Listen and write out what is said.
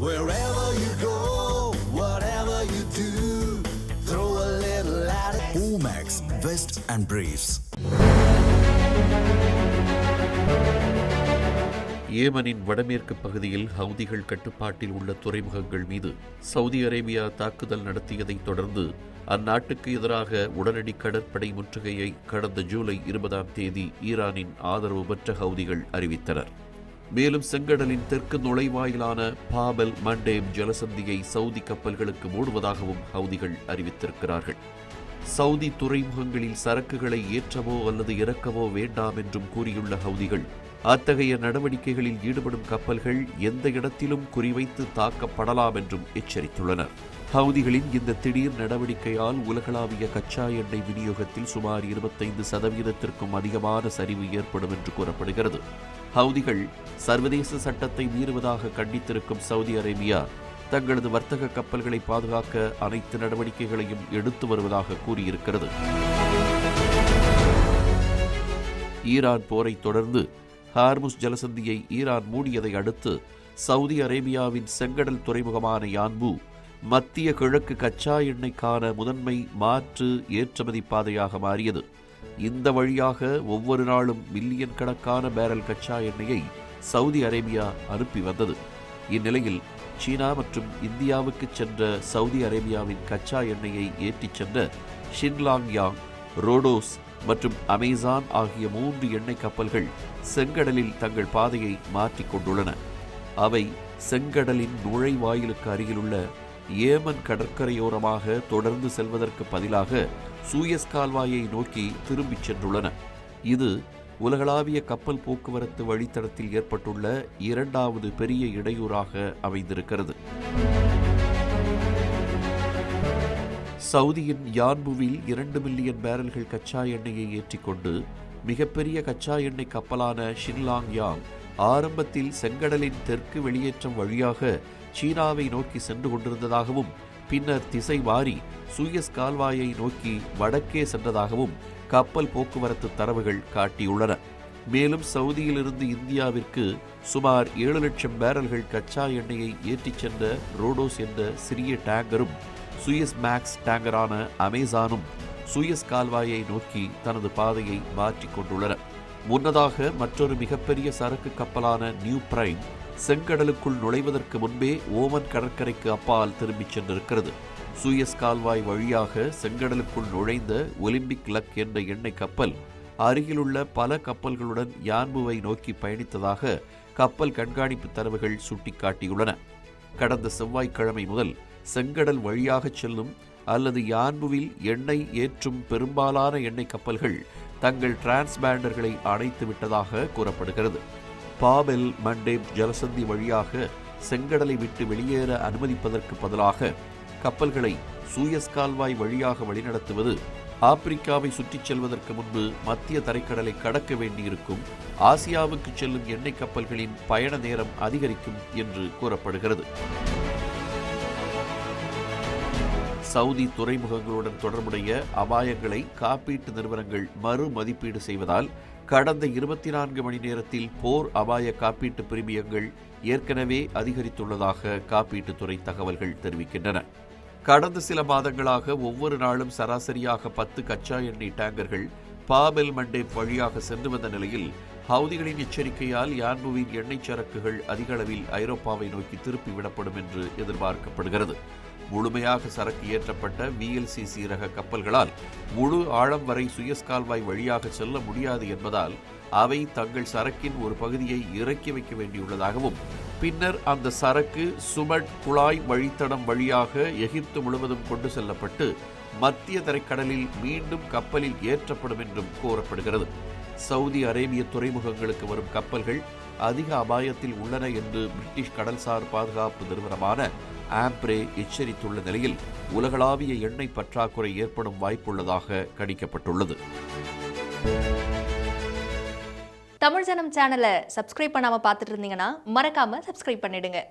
Wherever you go, whatever you do, throw a little at it. Omax, Vest and Briefs. ஏமனின் வடமேற்கு பகுதியில் ஹவுதிகள் கட்டுப்பாட்டில் உள்ள துறைமுகங்கள் மீது சவுதி அரேபியா தாக்குதல் நடத்தியதைத் தொடர்ந்து அந்நாட்டுக்கு எதிராக உடனடி கடற்படை முற்றுகையை கடந்த ஜூலை 20 ஈரானின் ஆதரவு பெற்ற ஹவுதிகள் அறிவித்தனர். மேலும் செங்கடலின் தெற்கு நுழைவாயிலான பாபல் மண்டேப் ஜலசந்தியை சவுதி கப்பல்களுக்கு மூடுவதாகவும் ஹவுதிகள் அறிவித்திருக்கிறார்கள். சவுதி துறைமுகங்களில் சரக்குகளை ஏற்றவோ அல்லது இறக்கவோ வேண்டாம் என்றும் கூறியுள்ள ஹவுதிகள் அத்தகைய நடவடிக்கைகளில் ஈடுபடும் கப்பல்கள் எந்த இடத்திலும் குறிவைத்து தாக்கப்படலாம் என்றும் எச்சரித்துள்ளனர். ஹவுதிகளின் இந்த திடீர் நடவடிக்கையால் உலகளாவிய கச்சா எண்ணெய் விநியோகத்தில் சுமார் 25% அதிகமான சரிவு ஏற்படும் என்று கூறப்படுகிறது. ஹவுதிகள் சர்வதேச சட்டத்தை மீறுவதாக கண்டித்திருக்கும் சவுதி அரேபியா தங்களது வர்த்தக கப்பல்களை பாதுகாக்க அனைத்து நடவடிக்கைகளையும் எடுத்து வருவதாக கூறியிருக்கிறது. ஈரான் போரை தொடர்ந்து ஹார்முஸ் ஜலசந்தியை ஈரான் மூடியதை அடுத்து சவுதி அரேபியாவின் செங்கடல் துறைமுகமான யான்பு மத்திய கிழக்கு கச்சா எண்ணெய்க்கான முதன்மை மாற்று ஏற்றுமதி பாதையாக மாறியது. இந்த வழியாக ஒவ்வொரு நாளும் மில்லியன் கணக்கான பேரல் கச்சா எண்ணெயை சவுதி அரேபியா அனுப்பி வந்தது. இந்நிலையில் சீனா மற்றும் இந்தியாவுக்கு சென்ற சவுதி அரேபியாவின் கச்சா எண்ணெயை ஏற்றிச் சென்ற ஷின்லாங் யாங், ரோடோஸ் மற்றும் அமேசான் ஆகிய 3 எண்ணெய் கப்பல்கள் செங்கடலில் தங்கள் பாதையை மாற்றிக் கொண்டுள்ளன. அவை செங்கடலின் நுழைவாயிலுக்கு அருகிலுள்ள ஏமன் கடற்கரையோரமாக தொடர்ந்து செல்வதற்கு பதிலாக சூயஸ் கால்வாயை நோக்கி திரும்பிச் சென்றுள்ளன. இது உலகளாவிய கப்பல் போக்குவரத்து வழித்தடத்தில் ஏற்பட்டுள்ள 2வது பெரிய இடையூறாக அமைந்திருக்கிறது. சவுதியின் யான்புவில் 2 மில்லியன் பேரல்கள் கச்சா எண்ணெயை ஏற்றிக்கொண்டு மிகப்பெரிய கச்சா எண்ணெய் கப்பலான ஷின்லாங் யாங் ஆரம்பத்தில் செங்கடலின் தெற்கு வெளியேற்றம் வழியாக சீனாவை நோக்கி சென்று கொண்டிருந்ததாகவும் பின்னர் திசை மாறி சூயஸ் கால்வாயை நோக்கி வடக்கே சென்றதாகவும் கப்பல் போக்குவரத்து தரவுகள் காட்டியுள்ளன. மேலும் சவுதியிலிருந்து இந்தியாவிற்கு சுமார் 7 லட்சம் பேரல்கள் கச்சா எண்ணெயை ஏற்றிச் சென்ற ரோடோஸ் என்ற சிறிய டேங்கரும் சூயஸ் மேக்ஸ் டேங்கரான அமேசானும் சூயஸ் கால்வாயை நோக்கி தனது பாதையை மாற்றிக் கொண்டுள்ளன. முன்னதாக மற்றொரு மிகப்பெரிய சரக்கு கப்பலான நியூ பிரைம் செங்கடலுக்குள் நுழைவதற்கு முன்பே ஓமன் கடற்கரைக்கு அப்பால் திரும்பிச் சென்றிருக்கிறது. சூயஸ் கால்வாய் வழியாக செங்கடலுக்குள் நுழைந்த ஒலிம்பிக் லக் என்ற எண்ணெய் கப்பல் அருகிலுள்ள பல கப்பல்களுடன் யான்புவை நோக்கி பயணித்ததாக கப்பல் கண்காணிப்பு தரவுகள் சுட்டிக்காட்டியுள்ளன. கடந்த செவ்வாய்க்கிழமை முதல் செங்கடல் வழியாக செல்லும் அல்லது யான்புவில் எண்ணெய் ஏற்றும் பெரும்பாலான எண்ணெய் கப்பல்கள் தங்கள் டிரான்ஸ்பாண்டர்களை அணைத்து விட்டதாக கூறப்படுகிறது. பாபெல் மண்டேப் ஜலசந்தி வழியாக செங்கடலை விட்டு வெளியேற அனுமதிப்பதற்கு பதிலாக கப்பல்களை சூயஸ் கால்வாய் வழியாக வழிநடத்துவது ஆப்பிரிக்காவை சுற்றிச் செல்வதற்கு முன்பு மத்திய தரைக்கடலை கடக்க வேண்டியிருக்கும் ஆசியாவுக்கு செல்லும் எண்ணெய் கப்பல்களின் பயண நேரம் அதிகரிக்கும் என்று கூறப்படுகிறது. சவுதி துறைமுகங்களுடன் தொடர்புடைய அபாயங்களை காப்பீட்டு நிறுவனங்கள் மறு மதிப்பீடு செய்வதால் கடந்த 24 மணி நேரத்தில் போர் அபாய காப்பீட்டு பிரீமியங்கள் ஏற்கனவே அதிகரித்துள்ளதாக காப்பீட்டுத்துறை தகவல்கள் தெரிவிக்கின்றன. கடந்த சில மாதங்களாக ஒவ்வொரு நாளும் சராசரியாக 10 கச்சா எண்ணெய் டேங்கர்கள் பாபெல் மண்டேப் வழியாக சென்று வந்த நிலையில் ஹவுதிகளின் எச்சரிக்கையால் யான்புவின் எண்ணெய் சரக்குகள் அதிக அளவில் ஐரோப்பாவை நோக்கி திருப்பி விடப்படும் என்று எதிர்பார்க்கப்படுகிறது. முழுமையாக சரக்கு ஏற்றப்பட்ட VLCC ரக கப்பல்களால் முழு ஆழம் வரை சுயஸ் கால்வாய் வழியாக செல்ல முடியாது என்பதால் அவை தங்கள் சரக்கின் ஒரு பகுதியை இறக்கி வைக்க வேண்டியுள்ளதாகவும் பின்னர் அந்த சரக்கு சுமட் குழாய் வழித்தடம் வழியாக எகிப்து முழுவதும் கொண்டு செல்லப்பட்டு மத்திய தரைக்கடலில் மீண்டும் கப்பலில் ஏற்றப்படும் என்றும் கூறப்படுகிறது. சவுதி அரேபிய துறைமுகங்களுக்கு வரும் கப்பல்கள் அதிக அபாயத்தில் உள்ளன என்று பிரிட்டிஷ் கடல்சார் பாதுகாப்பு நிறுவனமான ஆம்ப்ரே எச்சரித்துள்ள நிலையில் உலகளாவிய எண்ணெய் பற்றாக்குறை ஏற்படும் வாய்ப்புள்ளதாக கணிக்கப்பட்டுள்ளது. தமிழ் ஜனம் சேனலை சப்ஸ்கிரைப் பண்ணாம பார்த்துட்டு இருந்தீங்கன்னா மறக்காம சப்ஸ்கிரைப் பண்ணிடுங்க.